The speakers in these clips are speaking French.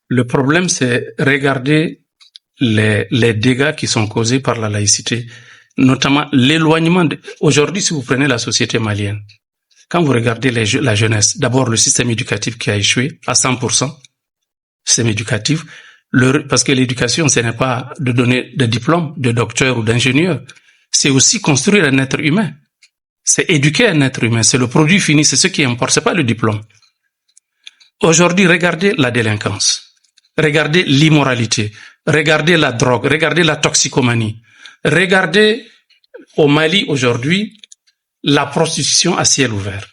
Le problème, c'est regarder les dégâts qui sont causés par la laïcité, notamment l'éloignement. Aujourd'hui, si vous prenez la société malienne, quand vous regardez la jeunesse, d'abord le système éducatif qui a échoué à 100%, système éducatif, parce que l'éducation, ce n'est pas de donner des diplômes de docteur ou d'ingénieur, c'est aussi construire un être humain. C'est éduquer un être humain, c'est le produit fini, c'est ce qui importe, c'est pas le diplôme. Aujourd'hui, regardez la délinquance, regardez l'immoralité, regardez la drogue, regardez la toxicomanie, regardez au Mali aujourd'hui la prostitution à ciel ouvert.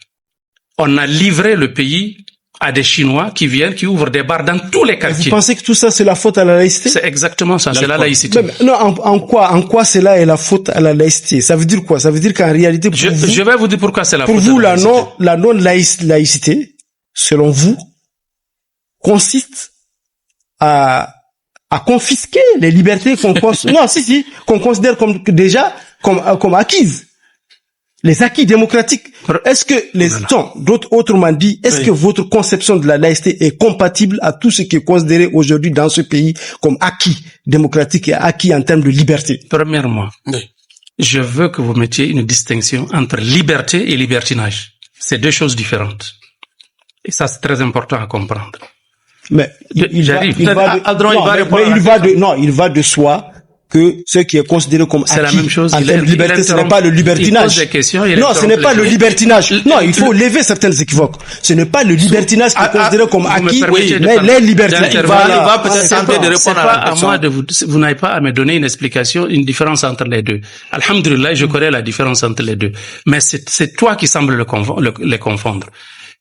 On a livré le pays à des Chinois qui viennent, qui ouvrent des bars dans tous les quartiers. Vous pensez que tout ça, c'est la faute à la laïcité? C'est exactement ça, c'est la laïcité. Non, en quoi cela est la faute à la laïcité? Ça veut dire quoi? Ça veut dire qu'en réalité, je vais vous dire pourquoi c'est la faute. Pour vous, la non-laïcité, selon vous, consiste à confisquer les libertés qu'on considère comme acquises. Les acquis démocratiques. Est-ce que autrement dit, est-ce que votre conception de la laïcité est compatible à tout ce qui est considéré aujourd'hui dans ce pays comme acquis démocratique et acquis en termes de liberté? Premièrement, je veux que vous mettiez une distinction entre liberté et libertinage. C'est deux choses différentes. Et ça, c'est très important à comprendre. Mais il va de soi que ce qui est considéré comme acquis la même chose. En termes de liberté, ce n'est pas le libertinage. Non, ce n'est pas le libertinage. Non, il faut lever certaines équivoques. Ce n'est pas le libertinage qui est considéré comme acquis, mais les libertés. Il va peut-être tenter de répondre à la question. Vous n'avez pas à me donner une explication, une différence entre les deux. Alhamdulillah, je connais la différence entre les deux. Mais c'est toi qui sembles les confondre.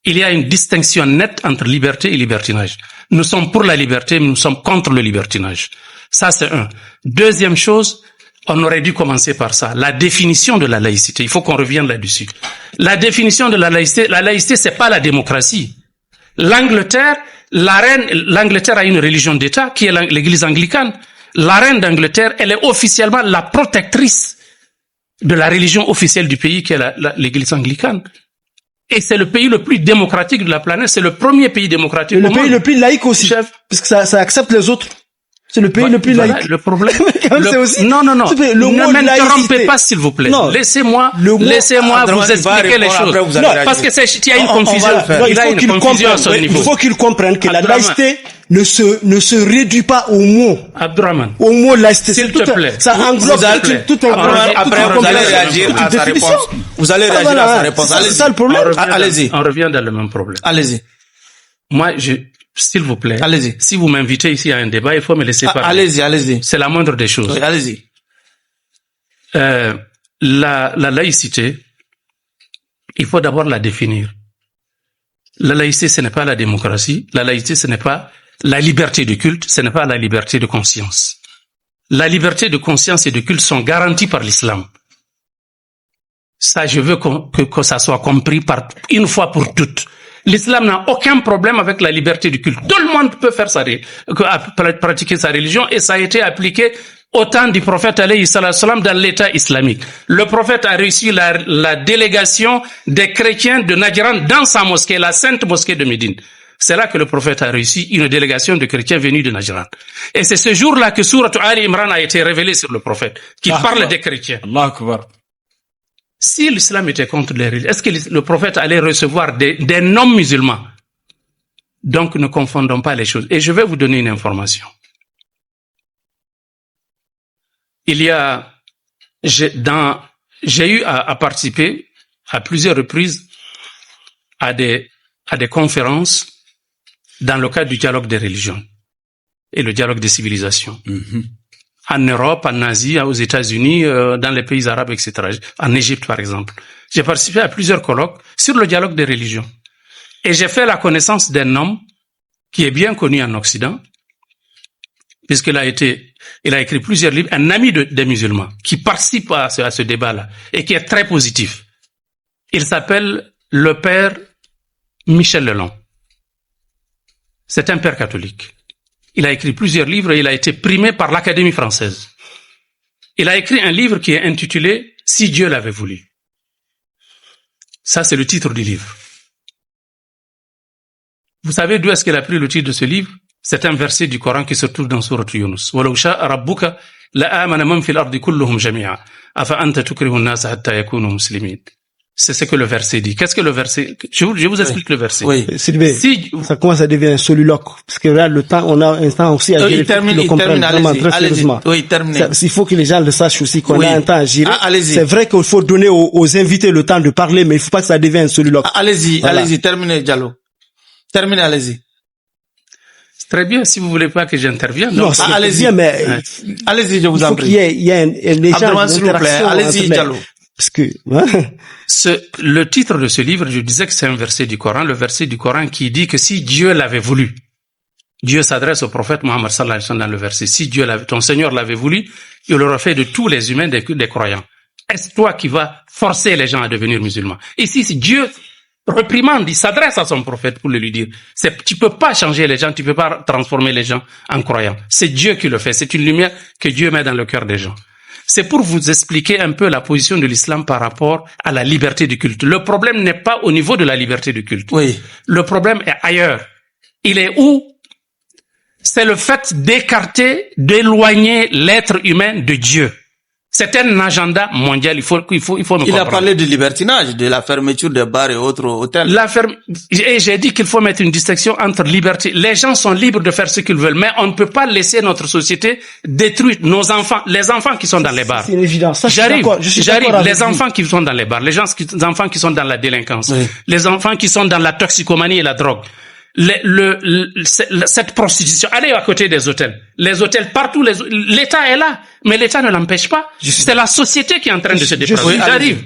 Il y a une distinction nette entre liberté et libertinage. Nous sommes pour la liberté, mais nous sommes contre le libertinage. Ça, c'est un. Deuxième chose, on aurait dû commencer par ça. La définition de la laïcité. Il faut qu'on revienne là-dessus. La définition de la laïcité, c'est pas la démocratie. L'Angleterre a une religion d'État qui est l'église anglicane. La reine d'Angleterre, elle est officiellement la protectrice de la religion officielle du pays qui est l'église anglicane. Et c'est le pays le plus démocratique de la planète. C'est le premier pays démocratique. Le pays le plus laïque aussi. Parce que ça accepte les autres. C'est le pays le plus laïque. Le problème. Non. Ne m'interrompez pas, s'il vous plaît. Non. Laissez-moi vous expliquer les choses. Non, parce que il y a une confusion. Il faut qu'il comprenne que la laïcité ne se réduit pas au mot. Abdurrahman. Au mot laïcité. S'il te plaît. Ça englobe tout un Après, vous allez réagir à sa réponse. Vous allez réagir à sa réponse. C'est ça le problème. Allez-y. On revient dans le même problème. Allez-y. Moi, s'il vous plaît. Allez-y. Si vous m'invitez ici à un débat, il faut me laisser parler. Allez-y. C'est la moindre des choses. Oui, allez-y. La laïcité, il faut d'abord la définir. La laïcité, ce n'est pas la démocratie. La laïcité, ce n'est pas la liberté de culte. Ce n'est pas la liberté de conscience. La liberté de conscience et de culte sont garanties par l'islam. Ça, je veux que ça soit compris une fois pour toutes. L'islam n'a aucun problème avec la liberté du culte. Tout le monde peut pratiquer sa religion et ça a été appliqué au temps du prophète alayhi salam dans l'État islamique. Le prophète a reçu la délégation des chrétiens de Najran dans sa mosquée, la sainte mosquée de Médine. C'est là que le prophète a reçu une délégation de chrétiens venus de Najran. Et c'est ce jour-là que Sourate Ali Imran a été révélée sur le prophète, qui parle des chrétiens. Allah Akbar. Si l'islam était contre les religions, est-ce que le prophète allait recevoir des non-musulmans? Donc, ne confondons pas les choses. Et je vais vous donner une information. J'ai eu à participer à plusieurs reprises à des conférences dans le cadre du dialogue des religions et le dialogue des civilisations. Mm-hmm. En Europe, en Asie, aux États-Unis, dans les pays arabes, etc. En Égypte, par exemple. J'ai participé à plusieurs colloques sur le dialogue des religions. Et j'ai fait la connaissance d'un homme qui est bien connu en Occident, puisqu'il a écrit plusieurs livres, un ami des musulmans, qui participe à ce débat-là, et qui est très positif. Il s'appelle le père Michel Lelon. C'est un père catholique. Il a écrit plusieurs livres et il a été primé par l'Académie française. Il a écrit un livre qui est intitulé « Si Dieu l'avait voulu ». Ça, c'est le titre du livre. Vous savez d'où est-ce qu'il a pris le titre de ce livre? C'est un verset du Coran qui se trouve dans Sourate Yunus. وَلَوْ شَاءَ رَبُّكَ لَآمَنَ مَنْ فِي الْأَرْضِ كُلُّهُمْ جَمِيعًا أَفَأَنْتَ تُكْرِهُ النَّاسَ حَتَّى يَكُونُوا مُسْلِمِينَ. C'est ce que le verset dit. Qu'est-ce que le verset? Je vous explique le verset. Oui. Sylvain, si ça commence à devenir un soliloque. Parce que là, le temps, on a un temps aussi à gérer. Il termine, très sérieusement. Oui, termine. Il faut que les gens le sachent aussi qu'on a un temps à gérer. Allez-y. C'est vrai qu'il faut donner aux invités le temps de parler, mais il faut pas que ça devienne un soliloque. Allez-y, voilà. Allez-y, terminez, Diallo. Terminez, allez-y. Très bien, si vous voulez pas que j'intervienne. Non, allez-y, mais allez-y, je vous en prie. Il y a les gens, s'il vous plaît, allez-y, Diallo. Parce que le titre de ce livre, je disais que c'est un verset du Coran, le verset du Coran qui dit que si Dieu l'avait voulu, Dieu s'adresse au prophète Mohammed sallallahu alayhi wa sallam dans le verset, si Dieu ton Seigneur l'avait voulu, il aurait fait de tous les humains des croyants. Est-ce toi qui vas forcer les gens à devenir musulmans? Ici, si Dieu réprimande, il s'adresse à son prophète pour le lui dire. Tu peux pas changer les gens, tu peux pas transformer les gens en croyants. C'est Dieu qui le fait, c'est une lumière que Dieu met dans le cœur des gens. C'est pour vous expliquer un peu la position de l'islam par rapport à la liberté du culte. Le problème n'est pas au niveau de la liberté du culte. Oui. Le problème est ailleurs. Il est où? C'est le fait d'écarter, d'éloigner l'être humain de Dieu. C'est un agenda mondial, il faut me comprendre. Il a parlé de libertinage, de la fermeture des bars et autres hôtels. Et j'ai dit qu'il faut mettre une distinction entre liberté. Les gens sont libres de faire ce qu'ils veulent, mais on ne peut pas laisser notre société détruire nos enfants, les enfants qui sont dans les bars. C'est une évidence. J'arrive. Les enfants qui sont dans les bars, les enfants qui sont dans la délinquance, oui. Les enfants qui sont dans la toxicomanie et la drogue. Cette prostitution, allez à côté des hôtels. Les hôtels partout, l'État est là, mais l'État ne l'empêche pas. C'est la société qui est en train de se dépraver. J'arrive.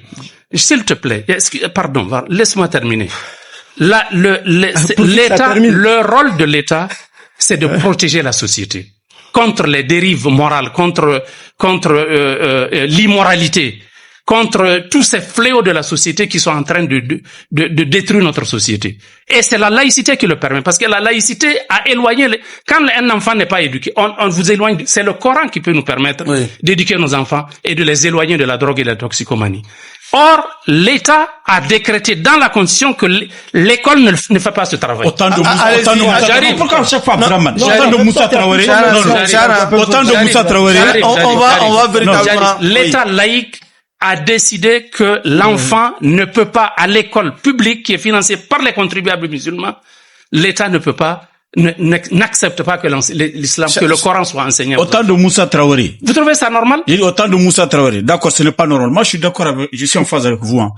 S'il te plaît. Pardon, laisse-moi terminer. L'État, le rôle de l'État, c'est de protéger la société contre les dérives morales, contre l'immoralité, contre tous ces fléaux de la société qui sont en train de détruire notre société. Et c'est la laïcité qui le permet, parce que la laïcité a éloigné quand un enfant n'est pas éduqué, on vous éloigne, c'est le Coran qui peut nous permettre d'éduquer nos enfants et de les éloigner de la drogue et de la toxicomanie. Or, l'État a décrété dans la constitution que l'école ne fait pas ce travail. Autant de Moussa Traoré, on va véritablement. L'État laïque a décidé que l'enfant ne peut pas, à l'école publique qui est financée par les contribuables musulmans, l'État ne peut pas, n'accepte pas que l'islam, que le Coran soit enseigné. Autant de Moussa Traoré. Vous trouvez ça normal? Autant de Moussa Traoré. D'accord, ce n'est pas normal. Moi, je suis d'accord je suis en phase avec vous, hein.